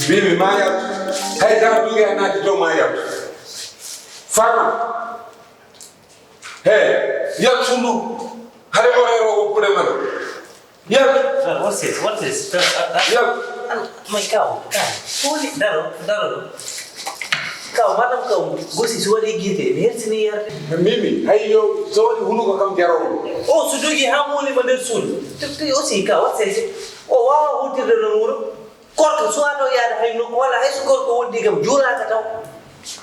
Bibi maa yàpp xëy dara duggee naa ci doom maa yàpp Fatma yàpp sunu xale horaire woo pour demal yàpp. What's this? Yàpp. My cow. Holy daro. Cow madam cow gosi suwari gite ne sini yar. Mimi ay yow soo di hunu ko kam jaraw. Oh su dogi hamoni ma der sul. Tukki aussi cow what's this? Oh wow hotel de wuro. Korka suwato yaade hay no wala hay su korko woddi kam jurata taw.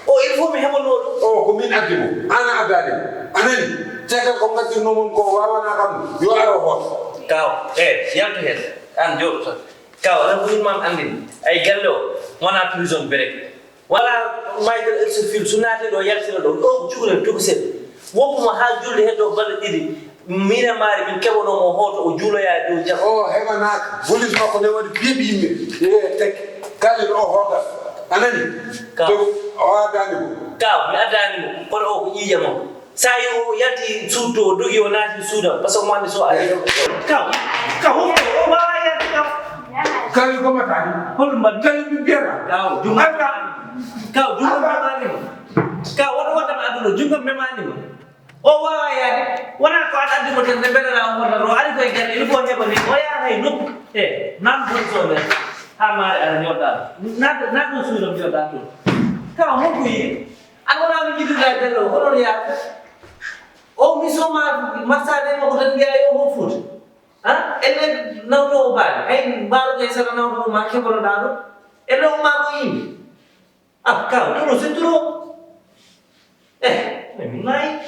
Oh il faut mi hebo no. Oh ko min addimu ana abdade anani tegal ko ngati no mon ko wawana kam yo aro hot. Cow yalto hen an jodo Cow la bu mam andin ay gallo wona prison break. Wala Michael Exfil sunate do yaltino do o jugule to set wopuma ha julde heddo balle didi mina mari min kebono mo hoto o julo ya do jam o heba nak volis mako ne wadi bibi yimbe tek kalil o hoda anani to o adani Cow mi adani mo kono o ko yija mo sayo yalti suto dogi o nati suda parce que mo andi so ay Cow o ba ya kalil ko matani hol man kalil bi biera Cow junga Cow junga memani mo Cow wata aduna junga memani mo o wawa yaade wona ko adandi mo tan be na wona ro ari koy gel il faut heba ni o ya hay no nan ko so be ha mare ara nyota na ko suuro nyota to Cow mo ko yi an wona mi jidu la delo hono ya o mi so ma sade mo ko tan biya yo ho fut ha ene nawto baal ay baal ngay sa nawto ma ke bolo dado ene o ma ko yi Cow to no seturo Mai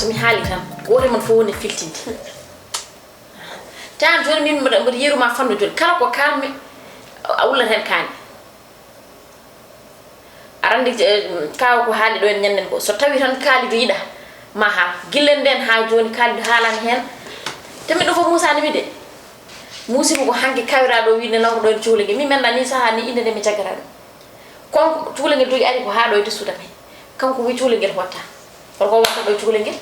mi haali tan goto man fo woni filtinde tan joni min mbaɗa yeruma fanno joni kala ko kalmi a wullat hen kaani arande kaw ko haali ɗo en ñannen ko so tawi tan kaalido yiɗa ma haal gillen nden ha joni kaalido haalani hen temi ɗo fof musani mi de musiba ko hanki kawiraɗo wiide nawko ɗo en cuulegel mi menda ni saaha ni inde nde mi jaggata ɗum konko cuulegel dogi ari ko ha ɗo e tessuda men kanko wi cuulegel hotta holko watta ɗo cuulegel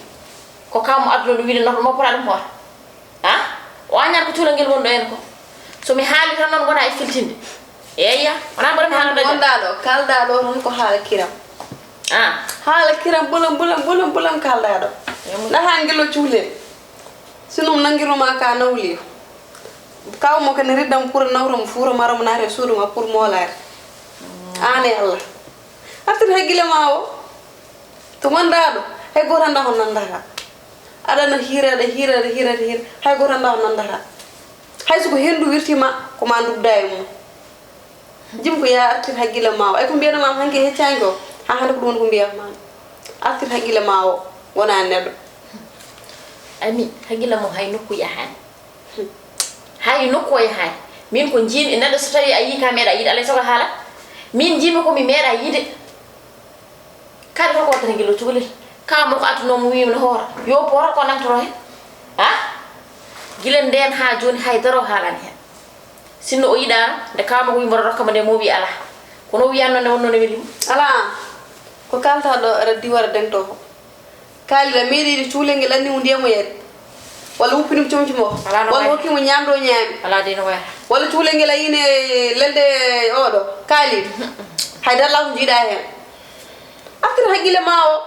ko kawmo adduno ɗum wiide nawko moppora ɗum hoota ha o añan ko cuulegel woni ɗo en ko somi haali tan noon gona e filtinde eyya wona mbaɗa mi haalda wonɗa ɗo kalɗa ɗo tan ko haala kiram haala kiram bulam kalɗa ɗo naha guello cuulel sinum nanguiruma ka nawliyo kawmo kene riddam pour nawramo fuuro maramo naate suuduma pour molade ane allah artir haggille ma o to wonɗa ɗo hay goto anda ko nandata aɗana hiirade hay goto anda ko nandata hay soko hendu wirtima koma dugda e mum jim ko ya artir haggille ma o ay ko mbiyanama hanke heccani o ha hande ko ɗum ko mbiyatma artir haggille ma o wona neɗɗo ami haggille mum hay nokku yahani hay nokku o yahani min ko jiimi neɗɗo so tawi a yi ka meeɗa yiide alay soko haala min jiimi komi meeɗa yiide kadi ko wattata guillo cukalel kawmo ko addunomo wimi no hoora yo boora ko nantoro hen ha guilen nden ha joni haydara o haalani hen sinno o yiɗa nde kawmo ko wimboto rokkamo nde mo wi ala kono o wiyanno nde wonno ne welimo ala ko kalta ɗo aɗa diwara dento ko kalida meeɗiɗi cuulel ngel anni mo ndiyamo yari walla wuppinim comcimo walla hokkimo ñamdo ñaami ala de no wayata walla cuulel ngel a yine lelde oɗo kaalido haydara ko jiiɗa hen artir haggille ma o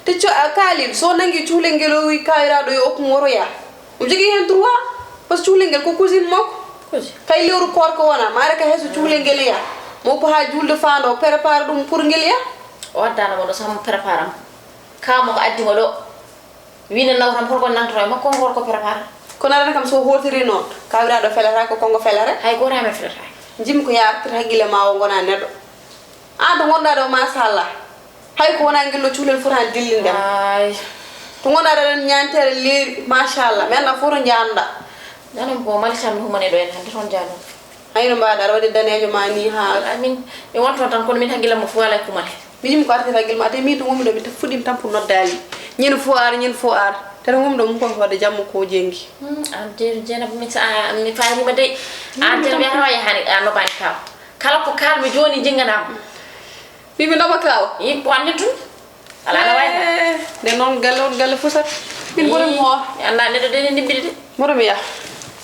te kaalido so nangi cuulel ngel o wi kawiraɗo yo okkum woroya o jogui hen droit par ce que cuulel ngel ko cousine makko kay lewru korko wona mare ka heso cuulel ngel ya mo ko ha julde faando prépare ɗum pour ngel ya o waddano ɗo sama prépare am kawmo ko addimo ɗo wine nawtam holko nantoro e makko konko ko prépare kono arana kam so hotiri noon kawiraɗo felata ko kongo felare hay goto amen felata jimmi ko ya artir haggille ma o gona neɗɗo an to gonɗa ɗo machallah hay ko wona guello cuulel fotani dillindem to gonɗa ɗo ɗen ñantere leeri machallah mi anda fof to janɗa danon bo malitammi humane ɗo en hande toon janon hayno mbaɗa aɗa waɗi danejo ma ni ha min mi wonton tan kono min haggille mo fo ala kumane mi jimi ko artir haggille ma te min to gomi ɗo mi fuɗɗima tan pour noddali ñin fo ar tata gomi ɗo mum konko wadde jamma ko jengi an jeena mi farima dey an tan mi hawa yani no bani kaw kala ko kalmi joni jinganam bibi no kaw yi wonni tun ala la way de non galle fusat min borom ho anda ne do den nibbide borom ya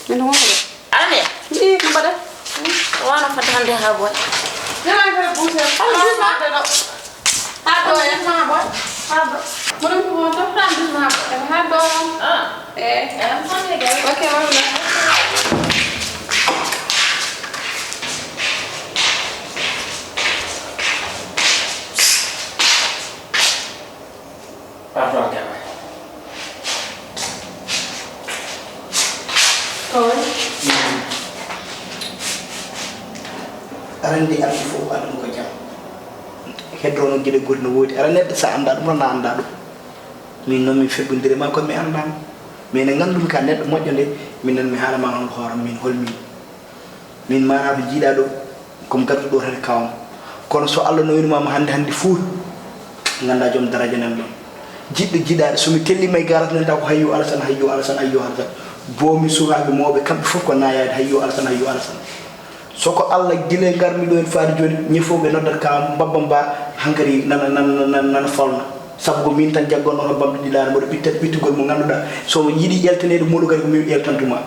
min ho ala ne ni ko bada wana fatande ha boy dama ko buse ala de do ha do ya ma boy ha do borom ko to tan du ma ha do am tan le gal okay wala Pardon kan. arande alfi fof aɗa ɗum ko jam heddono gueɗe goɗi no woodi ara neɗɗo sa anda ɗum rona anda ɗum min noon min feɓɓodirima kono mi andama min e gandumi ka neɗɗo moƴƴo nde minen mi haalama on hooram min holmi min mana ko jiiɗa ɗo komi gaddu ɗo tan kawam kono so Allah noynumama hande fuu ganda joom daraja nan ɗon jiɗɗo jiiɗaɗe somi tellima e garata nenta ko hayyo alasan hayyo alasan hayyo alasan bomi sukaɓe mawɓe kamɓe fof ko nayade hayyo alasan hayyo alasan soko Allah gile garmi ɗo en faade joni ñefoɓe noddat ka babbam ba hankadi nana folna sabu ko min tan jaggonno ko bamde ɗiɗare mboɗo ɓittugol mo ganduɗa somo yiiɗi ƴeltanede muɗo kadi ko min ƴeltantuma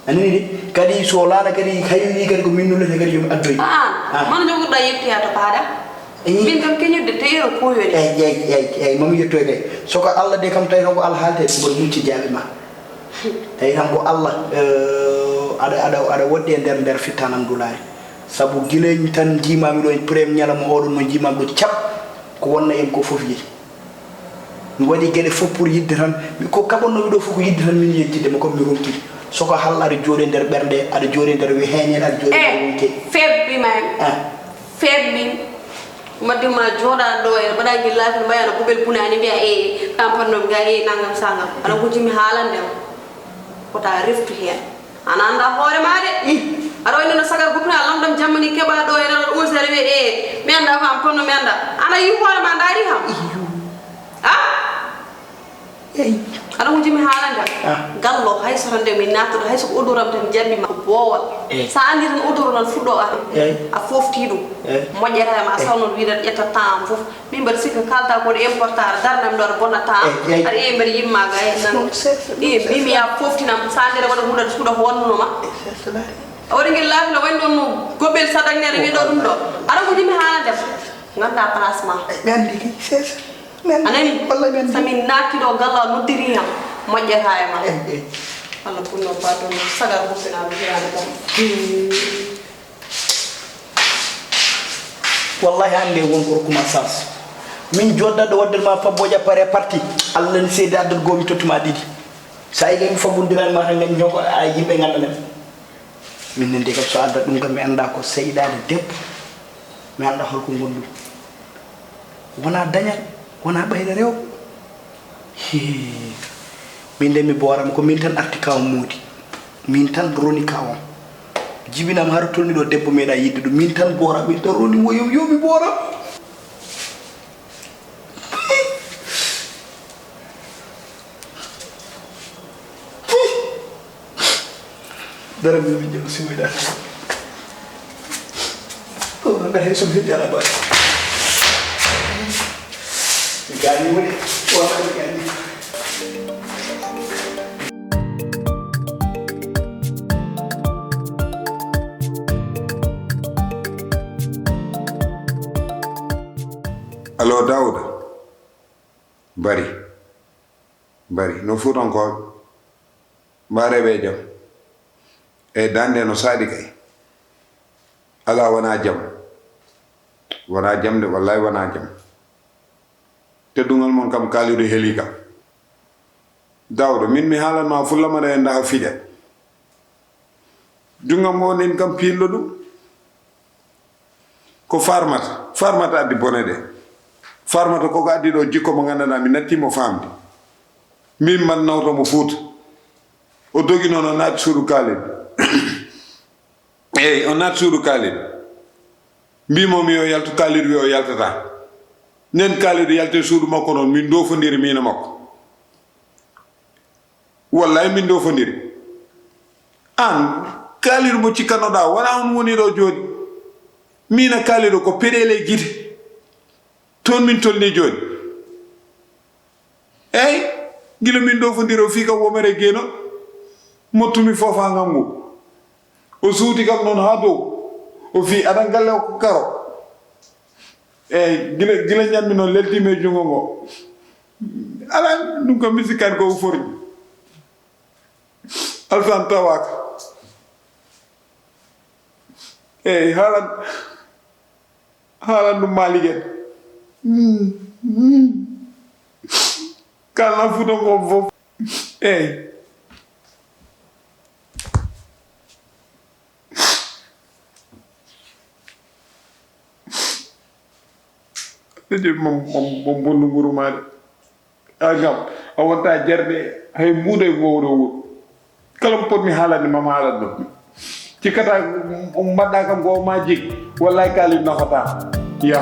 anini de kadi so laana kadi hayyi kadi ko min nullete kadi yomi addoy man joguɗa yettoya to paada min kam keñirde teyero koyoni eyyi mami yettoy kay soko Allah de kam tawi tan ko Allah haalte mboɗo mucci jaaɓe ma tawi tan ko Allah aɗa woɗɗi e nder fittanam dulare sabu guileñi tan jimami ɗo e prém ñalama oɗon no jimami ɗo cap ko wonna en ko foof yiide mi waɗi gueɗe fof pour yidde tan ko kaɓonnomi ɗo fof ko yidde tan min yejjidema comme mi rontude soko halla aɗa jooɗe nder ɓerde aɗa jooɗe nder heñen aɗa jooɗe nder wonke febbim maddima jooɗa ɗo e mbaɗa guillafi mbayano ɓuɓel punani mbiya kampannomi ga nangam sangam aɗa gujimi haalandema kota reftu hen ana anda hoore ma de aɗa wayno no sagar gupna lamdam jammani keɓa ɗo e ɗaɗa usere wiye mi anda ko am ponno mi anda ana yi hoore ma daari ham aɗa wujimi haalande gallo hay soto nde min nattuɗo hay soko odoram tan jabbima ko boowal sa andi tan odoro nan fuɗɗo a fofti ɗum moƴƴetama a sawnon wiide ƴetta temps fof min mbaɗa sikka kalta koɗo important darnam ɗo aɗa bonna temps aɗa mbaɗa yimmaga nan mbimi ya foftinam sa andire waɗa huɗat suuɗa ko wonnunoma a waɗi guel laafi no wani ɗon no goɓɓel sadagnere wiɗo ɗum ɗo aɗa wujimi haalandem ganda placement gandi anani samin nattiɗo galla noddiri ham moƴƴata e ma Allah punno baɗon sagar huppinaɓe hirande kam wallahi hande won ko rokkuma sens min joddaɗo waddema fabboja pare parti Allah ne seedi addata gomi tottuma ɗiɗi sa yi mi fabbodiran ma tan gañi jonko a yimɓe gandanen min ne nde kam so addat ɗum kam mi anda ko seyɗade debbo mi anda holko gondum wona dañal wona ɓayde rew min nde mi boorama ko min tan arti kawam moodi min tan roni kawam jibinam har tolni ɗo debbo meeɗa yidde ɗum min tan boora min tan roni woyom yomi booram dara mi jelo siwiɗa ngal hay somi heddi ala baɗi gani woni wallahi gani Allo Daoud bari no fuutankoɓe mbareɓe jam e dande no saaɗi kay ala wona jam de wallahi wona jam teddungal mon kam kaaliɗo heeli kam Daouda min mi haalanma fullamana e ndaha fiƴa jungam on en kam piillo ɗum ko farmata addi bone de farmata koko addi ɗo jikko mo ganduɗa mi nattimo famde min man nawtomo Fuuta o dogi noon o naati suudu kaaliɗo eyyi o naati suudu kaaliɗo mbimomi yo yaltu kaaliɗo wi o yaltata nen kaaliɗo yalte suudu makko noon min dofodiri mina makko wallahi min dofodiri an kaliru mo cikkannoɗa wona on woni ɗo joni mina kaliru ko peɗele guite toon min tolni joni eyyi gila min ɗo fodiro fi kam womere gueno mottumi fofa ngam ngu o suuti kam noon ha dow o fi aɗan galle o ko karo eyyi gila ñammi noon leltime jungo ngo ala ɗum ko misikani ko forñi alsan tawaka eyyi haalan ɗum maliguen kalna fuuto ngo fof eyyi mo bonnu nguru ma de agam a wonta jarde hay muuda e gowɗo wuro kala mo potmi haalande mama haalat ɗum cikkata mbaɗɗa kam ko ma jiggi wallahi kalim nafata ya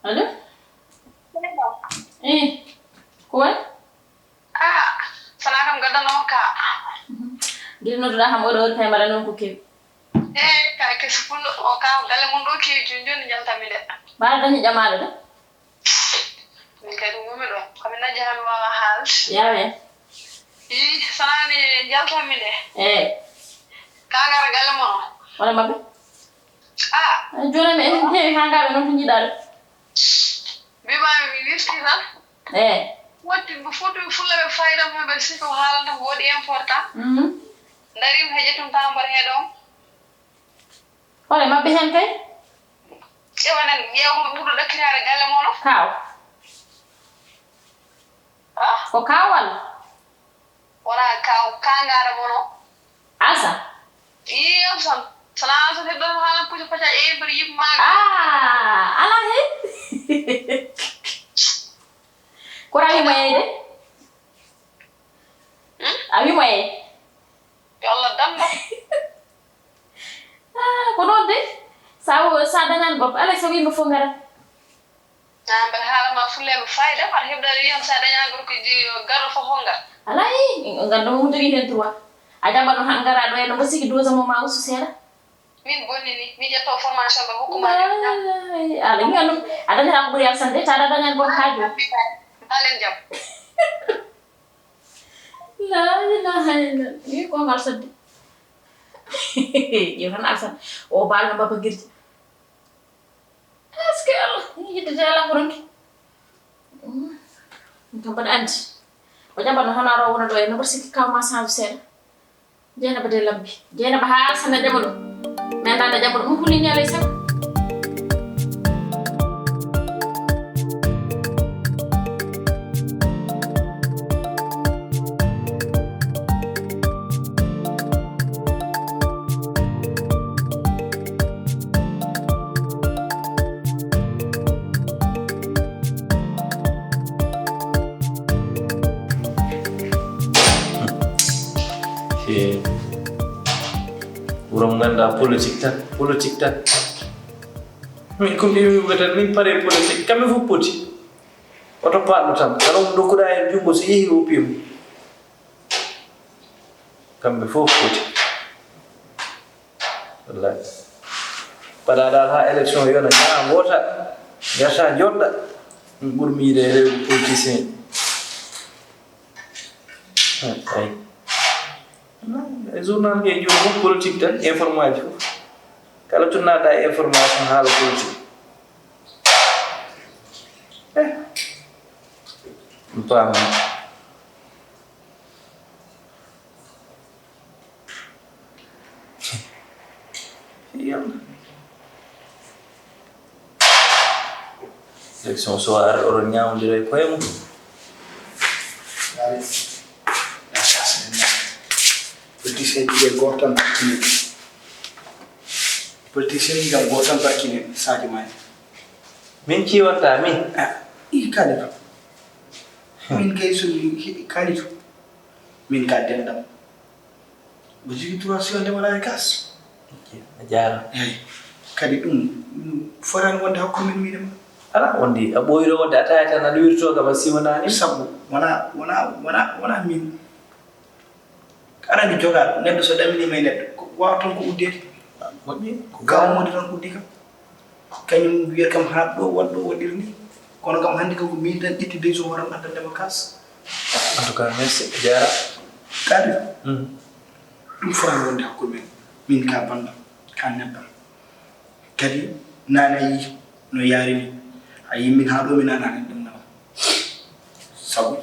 Allo? Koy? Sana kam gadano ka. Gilno do ham odo tay mala non ko kew. Kay ke sufullo o ka gale mun do ki junjoni janta mi de. Ba dañu jamaade de. Min kay dum mi do. Kami na jahami wa hal. Yawe. Sana ni janta mi de. Ka ngara gale mo. Wala mabbe. Jona me en heewi ha ngabe non to jidal. Biba mi wirti tan. Watti bu foto fulla be fayda mo be siko halanta wodi important. Ndarim hejetum tambar hedom. Wala mabbe hen kay? Ewanen yew mo budo dakiraare galle mo no. Kaw. Ko kawal. Wala kaw kangara mo no. Asa. Iyo son. Sana so heddo halan puja pacha e bari yim mag. Ala he. Kora wi moye de? Abi moye. Yalla damba. Ko non de. Sa dañan bop ala so wi mo fo ngara. Ber hala ma fulle be fayda ar hebda yon sa dañan gor ko ji garo fo honga. Ala yi nganda mo jogi hen trois. Ajamba no hangara do en mo sigi doza mo ma usu sera. Min bonni ni mi jetto formation be hokuma ni. Ala ngano ada tan buri al sande ta dañan bop hajo. Alen jam. La ilaha illallah. Ni ko ngal sande. Yo tan alsan o bal no baba girdi. Eske Allah ni yidde ala horonki. Kam bad andi. O jamba no hono ro wona do e no basiki kaw ma sa sel. Jena bade labbi. Jena ba ha sana jamono. Men danda jamono mo hulini alay sak. Urang ganda politik tak. Min ko mi wata min pare politik kami fu poti. Oto paɗɗo tan kala do ko da en jumbo so yehi o piyum. Kamɓe fof poti. Wallahi. pada dal ha élection yona ñaa wota garta jodda ɓurmi yiide rew politicien ay journal ke joni fof politique tan information fof kala tunnaɗa information haala politique pam élection soir oɗon ñawdira e koye mum politicien ji goto tan bakkine politicien ji kam goto tan bakkine Sadio Mané min ciwatta min i kalito min kay so kalito min ka dendam bo jigi 3 seconde wala gas a jaara eyi kadi ɗum forani wonde hakko min miɗema ala wondi a ɓoyɗo wonde a tawi tan aɗa wirto kam a siwanani sabu wona min aɗa andi jogaɗo neɗɗo so ɗaminima e neɗɗo wawa tan ko uddede moƴƴi ko gawmode tan uddi kam kañum wiyata kam ha ɗo waɗɗo waɗiri ni kono kam hannde kam ko min tan ƴetti décision waran addandema kas en tout cas merci jara kadi ɗum forani wonde hakkude men min ka bandam ka neɗɗam kadi nane a yii no yarini a yi min ha ɗo mi nanani ɗum nama sabu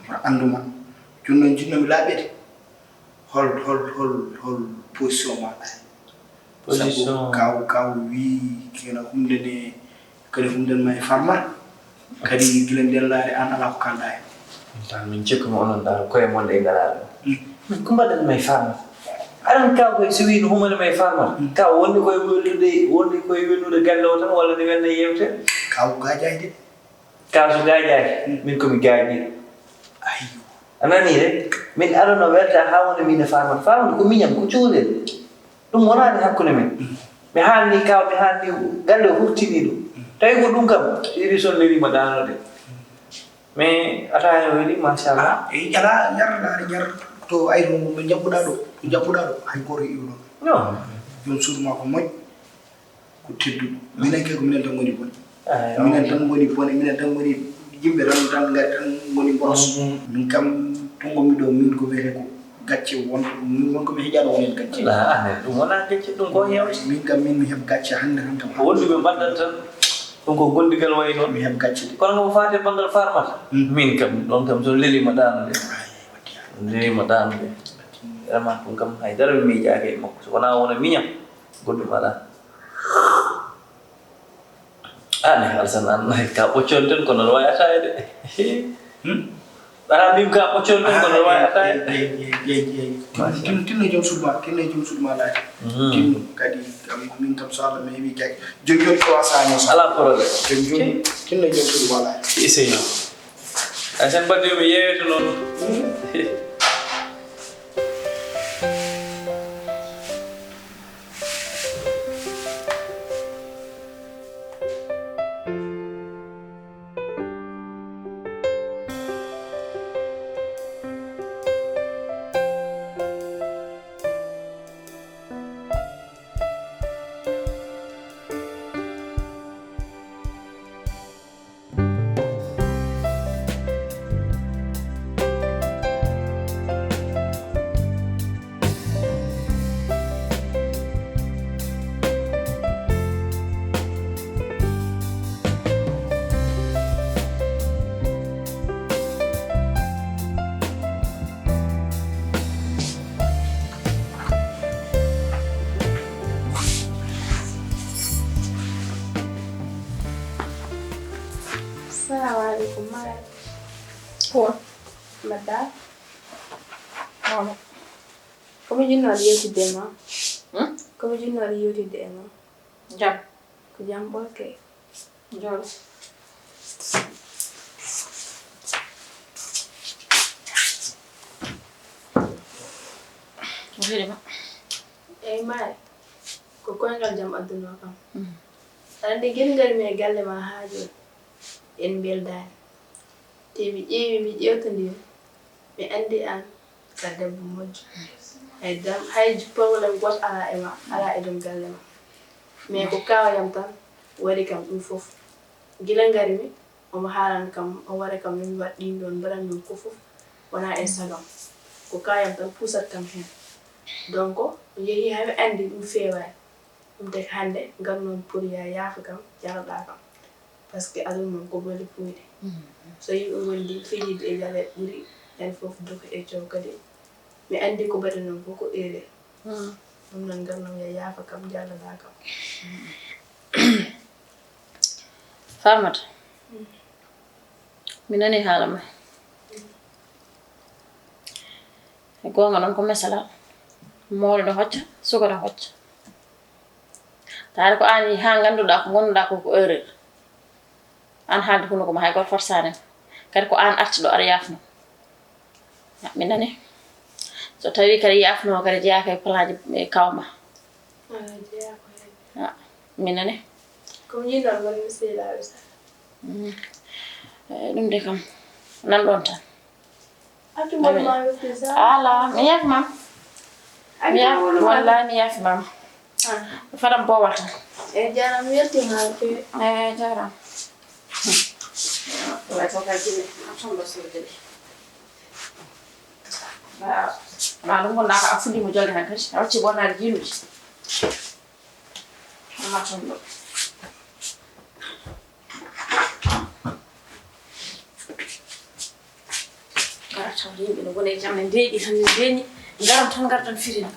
ma anduma joni noon jinnomi laaɓede hol position maɗa position kaw wi kena humde ne kadi humden ma e farma kadi gila nden laare an ala ko kalɗa hen tan min cikkumi onon ɗa koye mon ɗe ngalaɗo min ko mbaɗen may farma aɗan kaw koye so wi no humane may farma kaw wonni koye welnude galle o tan walla ne welna yewte kaw gajaki de kaw so gajaki min komi gajiɗo ayyo anani de min aɗano welta ha wonde min e farmata farmata ko miñam ko cuulel ɗum wonani hakkude men mi haalni kaw mi haalni galle o huftini ɗum tawi ko ɗum kam iri son lelima ɗanode mais ata hen weeli machallah e ala yarlaade jar to ayno mo jabbuɗa ɗo to jabbuɗa ɗo hay goto iwɗon non joni suudu ma ko moƴƴ ko tedduɗo minen kay ko minen tan goni bone minen tan goni bone minen tan goni yimɓe tan gari tan goni boros min kam tungomi ɗo min ko wiyete ko gacce wonko mi heƴaɗo wonen gacce ɗum wona gacce ɗum ko hewte min kam min mi heɓ gacce hannde tan kam wonduɓe mbaɗɗat tan ɗum ko gondigal wayi noon mi heɓ gacce de kono ngo fate banggal farmata min kam ɗon kam so lelima ɗanude lelima ɗanude vraiment ɗum kam haydara mi miijaki e makko so wona wona miñam goɗɗum aɗa ani alsan an ka ɓoccol ten kono no wawi atayde ɓara mbim ka ɓoccol ten kono no wawi atayde tinno joom suudma laati tinno kadi min kam so Allah mi heeɓi jagge joni ko wasaño sa ala probléme joni tinno joom suudma laati essaye a sen mbaɗɗimi yeeweto noon Assalamualaikum Mara. Madam. Nono. Come jinno ali yoti dema? Come jinno ali yoti dema? Jam. Ko jam bolke. Jol. Ngirima. Mara. Ko koyngal jam aduna kam. Ande gelgal mi galle ma haajo. En beldani. Te mi ƴeewi mi ƴewtondiri mi andi an ka debbo moƴƴo. Hay problème goto ala e ma ala e ɗum galle ma. mais ko kawayam tan wari kam ɗum fof gila ngari mi omo haalan kam o wara kam min waɗ ɗin ɗon mbaɗan ɗum ko fof wona e sagam ko kawayam tan pusat kam hen donc yeehi haɓe andi ɗum feewani ɗum tagi hannde ngam noon pour yaafa kam jaraɗa kam par ce que aduna noon ko bole puyde so yimɓe wondi fijide e jaleɗe ɓuuri hen fof doko e cow kadi mi andi ko mbaɗi noon fof ko erreur ɗum noon ngam noon yaafa kam jaraɗa kam Farmata mi nani haala ma e gonga noon ko mesalal mawɗo ɗo hocca suka ɗo hocca taade ko an yi ha ganduɗa ko gonduɗa ko erreur an haalde hunde koma hay goto forsane kadi ko an arti ɗo aɗa yafno mi nani so tawi kadi yafno kadi jeeyaka e plan ji kawma mi nani comme ñinon woni mi seeɗaɓe sa ɗum de kam nan ɗon tan accumoɗumaɓe ala mi yafmam mi yaf wallahi mi yafmam fadam boowal tan e jaram weltima fewi jaram way to kay jini atomɗo sodede ma ɗum gonɗa ko a fuɗɗima jolde tan kadi a wacci ɓornade jiiluji ama toon ɗo gara tawde yimɓe no gona e jam ne ndeeƴi tan ne deeñi garam tan gardan firina